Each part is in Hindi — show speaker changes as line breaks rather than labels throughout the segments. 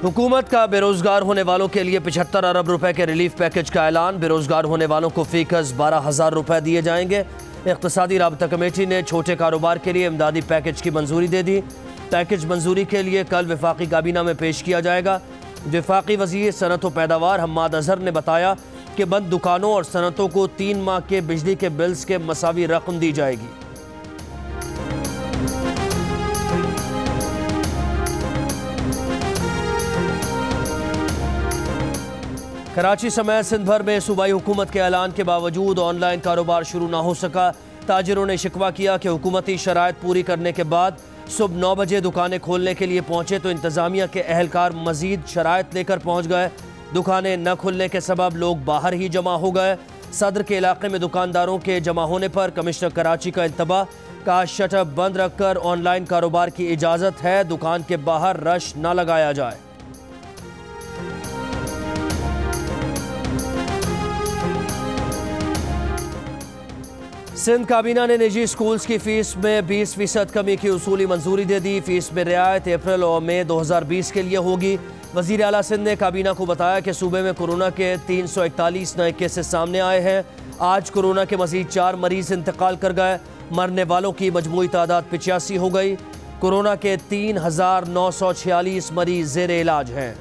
हुकूमत का बेरोजगार होने वालों के लिए 75 अरब रुपए के रिलीफ पैकेज का ऐलान। बेरोजगार होने वालों को फीकस 12,000 रुपए दिए जाएंगे। इक़्तिसादी राबता कमेटी ने छोटे कारोबार के लिए इमदादी पैकेज की मंजूरी दे दी। पैकेज मंजूरी के लिए कल वफाकी काबीना में पेश किया जाएगा। वफाकी वज़ीर सनत व पैदावार हम्माद अजहर ने बताया कि बंद दुकानों और सनतों को 3 माह के बिजली के बिल्स के मसावी रकम दी जाएगी। कराची समेत सिंध भर में सूबाई हुकूमत के ऐलान के बावजूद ऑनलाइन कारोबार शुरू ना हो सका। ताजिरों ने शिकवा किया कि हुकूमती शराइत पूरी करने के बाद सुबह 9 बजे दुकानें खोलने के लिए पहुंचे तो इंतजामिया के अहलकार मजीद शराइत लेकर पहुंच गए। दुकानें न खुलने के सबब लोग बाहर ही जमा हो गए। सदर के इलाके में दुकानदारों के जमा होने पर कमिश्नर कराची का इंतबाह, कहा शटर बंद रखकर ऑनलाइन कारोबार की इजाज़त है, दुकान के बाहर रश न लगाया जाए। सिंध काबीना ने निजी स्कूल्स की फीस में 20% कमी की उसूली मंजूरी दे दी। फीस में रियायत अप्रैल और मई 2020 के लिए होगी। वज़ीर आला सिंध ने काबीना को बताया कि सूबे में कोरोना के 341 नए केसेस सामने आए हैं। आज कोरोना के मज़ीद 4 मरीज इंतकाल कर गए। मरने वालों की मजमूई तादाद 85 हो गई। कोरोना के 3,946 मरीज ज़ेर इलाज हैं।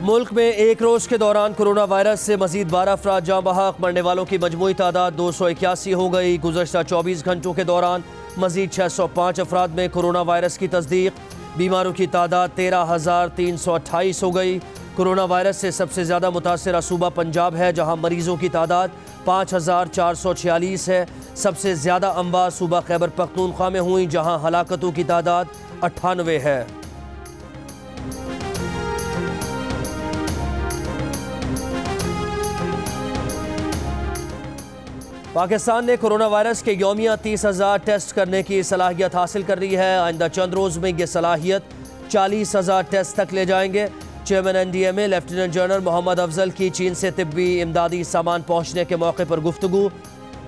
मुल्क में एक रोज़ के दौरान कोरोना वायरस से मजीद 12 अफराद जाँ बहक। मरने वालों की मजमूई तादाद 281 हो गई। गुज़श्ता 24 घंटों के दौरान मजीद 605 अफराद में कोरोना वायरस की तस्दीक। बीमारों की तादाद 13,328 हो गई। कोरोना वायरस से सबसे ज़्यादा मुतासरा सूबा पंजाब है, जहाँ मरीज़ों की तादाद 5,446 है। सबसे ज़्यादा अम्बा सूबा खैबर पख्तूनख्वा में हुई, जहाँ हलाकतों की तादाद 98 है। पाकिस्तान ने कोरोना वायरस के यौमिया 30,000 टेस्ट करने की सलाहियत हासिल कर ली है। आइंदा चंद रोज़ में यह सलाहियत 40,000 टेस्ट तक ले जाएंगे। Chairman NDMA lieutenant general Mohammad Afzal की चीन से तिब्बी इमदादी सामान पहुँचने के मौके पर गुफ्तगू।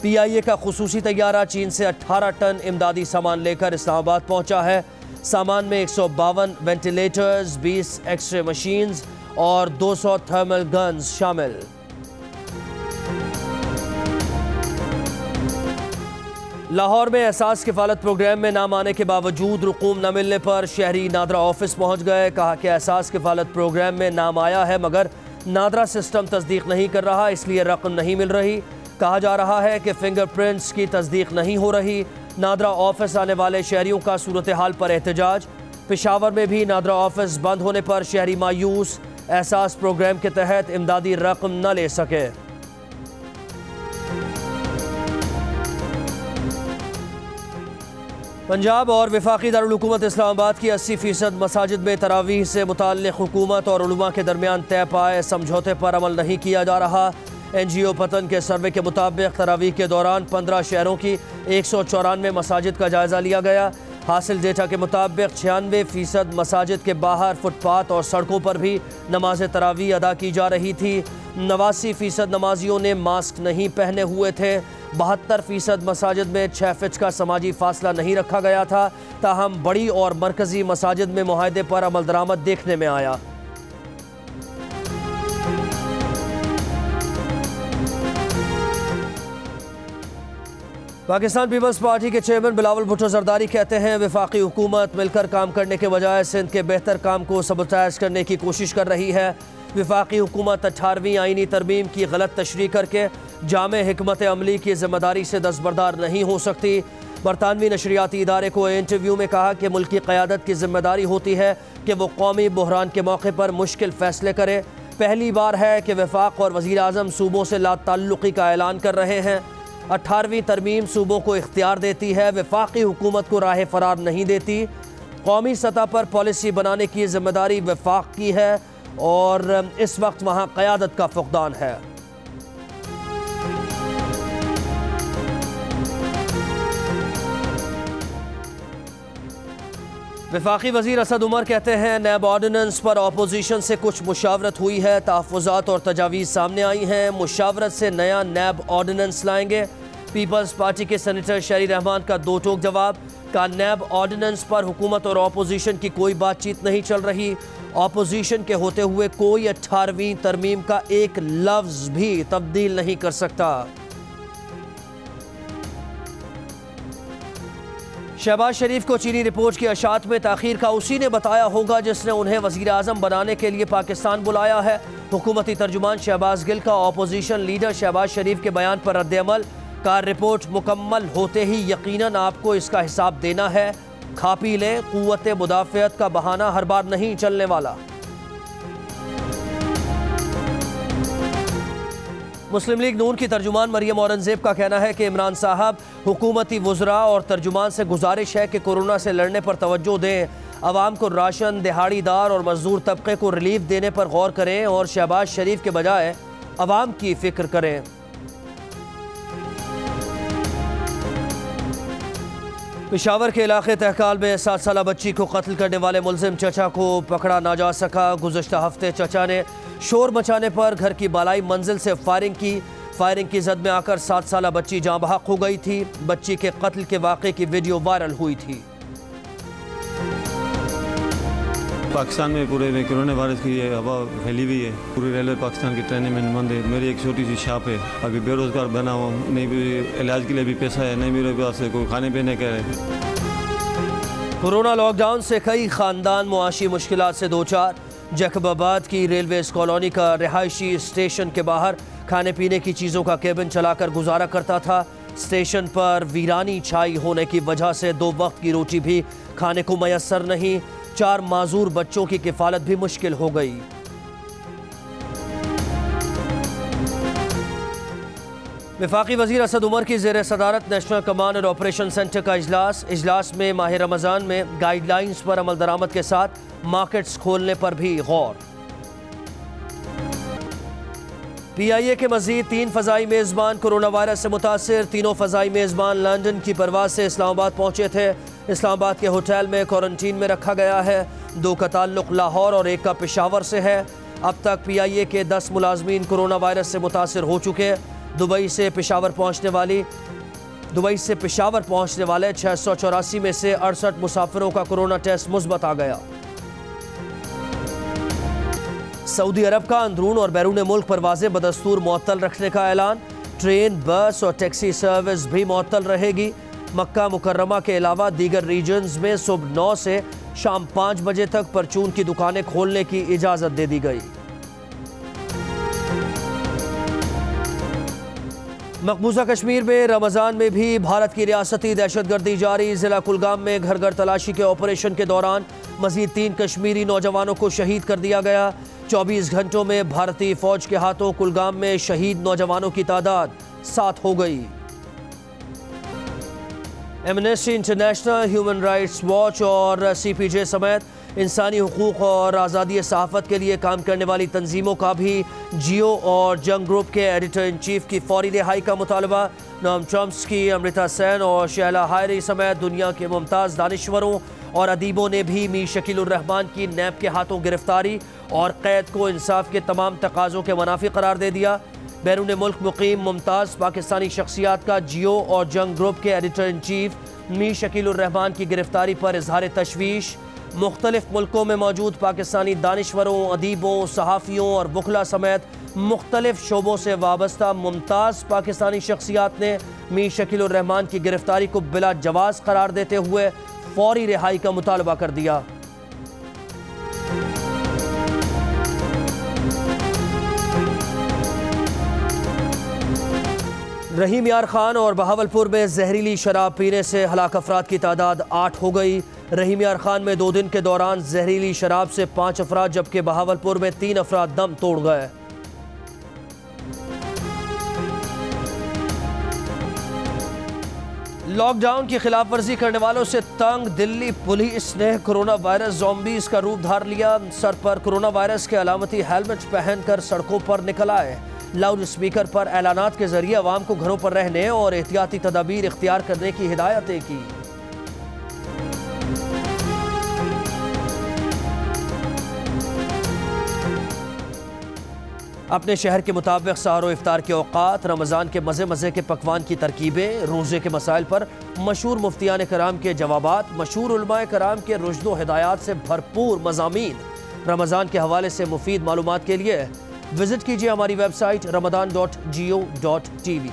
PIA का खुसूसी तैयारा चीन से 18 टन इमदादी सामान लेकर इस्लामाबाद पहुँचा है। सामान में 152 वेंटिलेटर्स, 20 एक्सरे मशीन्स और 200 थर्मल गन्स शामिल। लाहौर में एहसास किफ़ालत प्रोग्राम में नाम आने के बावजूद रकूम न मिलने पर शहरी नादरा ऑफिस पहुंच गए। कहा कि एहसास किफ़ालत प्रोग्राम में नाम आया है मगर नादरा सिस्टम तस्दीक नहीं कर रहा, इसलिए रकम नहीं मिल रही। कहा जा रहा है कि फिंगरप्रिंट्स की तस्दीक नहीं हो रही। नादरा ऑफिस आने वाले शहरियों का सूरत हाल पर एहतजाज। पेशावर में भी नादरा ऑफिस बंद होने पर शहरी मायूस, एहसास प्रोग्राम के तहत इमदादी रकम न ले सके। पंजाब और वफाकी दारुल हुकूमत इस्लामाबाद की 80% मसाजिद में तरावीह से मुताल्लिक़ हुकूमत और उलमा के दरमियान तय पाए समझौते पर अमल नहीं किया जा रहा। NGO पतन के सर्वे के मुताबिक तरावीह के दौरान 15 शहरों की 194 मसाजिद का जायज़ा लिया गया। हासिल डेटा के मुताबिक 96% मसाजिद के बाहर फुटपाथ और सड़कों पर भी नमाज तरावीह अदा की जा रही थी। 89% नमाजियों ने मास्क नहीं पहने हुए थे। 72% मसाजिद में 6 फीट का समाजी फासला नहीं रखा गया था। ताहम बड़ी और मरकजी मसाजिद में मुआहदे पर अमल दरामद देखने में आया। पाकिस्तान पीपल्स पार्टी के चेयरमैन बिलावल भुट्टो जरदारी कहते हैं वफाकी हुकूमत मिलकर काम करने के बजाय सिंध के बेहतर काम को सबोटाइज करने की कोशिश कर रही है। वफाकी हुकूमत 18वीं आईनी तरमीम की गलत तशरीह करके जामे हिकमत अमली की जिम्मेदारी से दस्तबरदार नहीं हो सकती। बरतानवी नशरियाती इदारे को इंटरव्यू में कहा कि मुल्क की क़यादत की जिम्मेदारी होती है कि वो कौमी बहरान के मौके पर मुश्किल फ़ैसले करे। पहली बार है कि वफाक और वज़ीर आज़म सूबों से लाताल्लुक़ी का ऐलान कर रहे हैं। 18वीं तरमीम सूबों को इख्तियार देती है, वफाकी हुकूमत को राह फरार नहीं देती। कौमी सतह पर पॉलिसी बनाने की जिम्मेदारी वफाक की है और इस वक्त वहाँ क़यादत का फुक़दान है। वफाकी वज़ीर असद उमर कहते हैं नैब ऑर्डिनेंस पर अपोजिशन से कुछ मुशावरत हुई है। तहफ़्फ़ुज़ात और तजावीज़ सामने आई हैं। मुशावरत से नया नैब ऑर्डिनेंस लाएंगे। पीपल्स पार्टी के सेनेटर शहरी रहमान का दो टोक जवाब का नैब ऑर्डिनेंस पर हुकूमत और अपोजिशन की कोई बातचीत नहीं चल रही। अपोजिशन के होते हुए कोई 18वीं तरमीम का एक लफ्ज भी तब्दील नहीं कर सकता। शहबाज शरीफ को चीनी रिपोर्ट की अशात में ताखीर का उसी ने बताया होगा जिसने उन्हें वजीर आजम बनाने के लिए पाकिस्तान बुलाया है। हुकूमती तर्जुमान शहबाज गिल का अपोजिशन लीडर शहबाज शरीफ के बयान पर रद्द-ए-अमल का रिपोर्ट मुकम्मल होते ही यकीनन आपको इसका हिसाब देना है। खा पी लें, कुव्वत मुदाफ़ियत का बहाना हर बार नहीं चलने वाला। मुस्लिम लीग नून की तर्जुमान मरियम औरंगजेब का कहना है कि इमरान साहब हुकूमती वज़रा और तर्जुमान से गुजारिश है कि कोरोना से लड़ने पर तवज्जो दें, अवाम को राशन, दिहाड़ीदार और मजदूर तबके को रिलीफ देने पर गौर करें और शहबाज शरीफ के बजाय अवाम की फिक्र करें। पेशावर के इलाके तहकाल में 7 साला बच्ची को कत्ल करने वाले मुलजिम चचा को पकड़ा ना जा सका। गुज़श्ता हफ्ते चचा ने शोर मचाने पर घर की बालाई मंजिल से फायरिंग की जद में आकर 7 साला बच्ची जाँ बहक हो गई थी। बच्ची के कत्ल के वाक़े की वीडियो वायरल हुई थी।
पाकिस्तान में पूरे में कोरोना वायरस की ये हवा फैली हुई है। पूरी रेलवे पाकिस्तान की ट्रेनें में बंद है। मेरी एक छोटी सी शॉप है, अभी बेरोजगार बना हुआ, नहीं भी इलाज के लिए भी पैसा है, नहीं मेरे पास कोई खाने पीने का है।
कोरोना लॉकडाउन से कई खानदान मुआशी मुश्किलात से दो चार। जैकबाबाद की रेलवे कॉलोनी का रिहायशी स्टेशन के बाहर खाने पीने की चीज़ों का केबिन चलाकर गुजारा करता था। स्टेशन पर वीरानी छाई होने की वजह से 2 वक्त की रोटी भी खाने को मयसर नहीं। 4 माजूर बच्चों की किफालत भी मुश्किल हो गई। वफाकी वज़ीर असद उमर की ज़ेर सदारत नेशनल कमांड और ऑपरेशन सेंटर का इजलास में माह रमज़ान में गाइडलाइंस पर अमल दरामद के साथ मार्केट्स खोलने पर भी गौर। PIA के मज़ीद 3 फ़ज़ाई मेज़बान कोरोना वायरस से मुतासिर। तीनों फ़ज़ाई मेज़बान लंदन की परवाज़ से इस्लामाबाद पहुँचे थे। इस्लामाबाद के होटल में क्वारंटीन में रखा गया है। 2 का ताल्लुक़ लाहौर और 1 का पेशावर से है। अब तक PIA के 10 मुलाजमीन कोरोना वायरस से मुतासिर हो चुके। दुबई से पेशावर पहुँचने वाले 684 में से 68 मुसाफिरों का कोरोना टेस्ट मुस्बत आ गया। सऊदी अरब का अंदरून और बैरून मुल्क परवाज़ें बदस्तूर मुअत्तल रखने का ऐलान। ट्रेन, बस और टैक्सी सर्विस भी मुअत्तल रहेगी। मक्का मुकर्रमा के अलावा दीगर रीजन्स में सुबह 9 से शाम 5 बजे तक परचून की दुकानें खोलने की इजाज़त दे दी गई। मकबूजा कश्मीर में रमज़ान में भी भारत की रियासती दहशतगर्दी जारी। ज़िला कुलगाम में घर घर तलाशी के ऑपरेशन के दौरान मज़ीद 3 कश्मीरी नौजवानों को शहीद कर दिया गया। 24 घंटों में भारतीय फ़ौज के हाथों कुलगाम में शहीद नौजवानों की तादाद 7 हो गई। Amnesty international, human rights watch और CPJ समेत इंसानी हुकूक़ और आज़ादी सहाफ़त के लिए काम करने वाली तंजीमों का भी जियो और जंग ग्रुप के एडिटर इन चीफ की फौरी रिहाई का मुतालबा। नोम चॉम्स्की, अमृता सेन और शैला हायरी समेत दुनिया के मुमताज़ दानिश्वरों और अदीबों ने भी मीर शकील उर रहमान की नैब के हाथों गिरफ्तारी और कैद को इंसाफ के तमाम तकाज़ों के मुनाफी करार दे दिया। बैरून मुल्क मुकीम मुमताज़ पाकिस्तानी शख्सियात का जियो और जंग ग्रुप के editor in chief Mir Shakeel उर रहमान की गिरफ्तारी पर इजहार तशवीश। मुख्तलिफ मुल्कों में मौजूद पाकिस्तानी दानिश्वरों, अदीबों, सहाफ़ियों और वकला समेत मुख्तलिफ शोबों से वाबस्ता मुमताज़ पाकिस्तानी शख्सियात ने मीर शकील उर रहमान की गिरफ्तारी को बिला जवाज़ करार देते हुए फौरी रिहाई का मुतालबा कर दिया। रहीम यार खान और बहावलपुर में जहरीली शराब पीने से हलाक अफराद की तादाद 8 हो गई। रहीम यार खान में 2 दिन के दौरान जहरीली शराब से 5 अफराद जबकि बहावलपुर में 3 अफराद दम तोड़ गए। लॉकडाउन की खिलाफ वर्जी करने वालों से तंग दिल्ली पुलिस ने कोरोना वायरस ज़ॉम्बीज़ का रूप धार लिया। सर पर कोरोना वायरस के अलामती हेलमेट पहनकर सड़कों पर निकल आए। लाउड स्पीकर पर ऐलानात के जरिए अवाम को घरों पर रहने और एहतियाती तदाबीर इख्तियार करने की हिदायतें की। अपने शहर के मुताबिक सहर व इफ्तार के औकात, रमज़ान के मज़े मज़े के पकवान की तरकीबें, रोज़े के मसाइल पर मशहूर मुफ्तियान कराम के जवाबात, मशहूर उलमाए कराम के रुश्द व हिदायत से भरपूर मज़ामीन। रमज़ान के हवाले से मुफीद मालूमात के लिए विजिट कीजिए हमारी वेबसाइट ramadan.go.tv।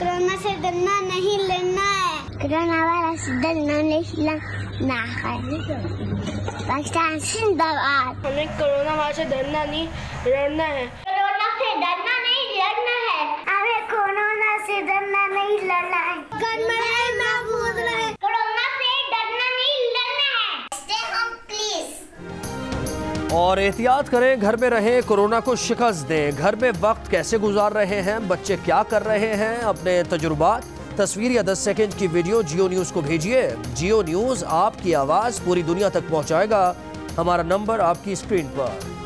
कोरोना से डरना नहीं, लड़ना है। कोरोना वायरस से डरना नहीं, लड़ना है। पाकिस्तान जिंदाबाद।
हमें कोरोना वायरस से डरना नहीं, लड़ना है।
कोरोना से डरना नहीं, लड़ना है। हमें कोरोना से डरना नहीं, लड़ना है। महफूज रहे। कोरोना से डरना नहीं, लड़ना है। Stay home please.
और एहतियात करें, घर में रहें, कोरोना को शिकस्त दें। घर में वक्त कैसे गुजार रहे हैं, बच्चे क्या कर रहे हैं, अपने तजुर्बात, तस्वीर या 10 सेकंड की वीडियो जियो न्यूज़ को भेजिए। जियो न्यूज़ आपकी आवाज़ पूरी दुनिया तक पहुंचाएगा। हमारा नंबर आपकी स्क्रीन पर।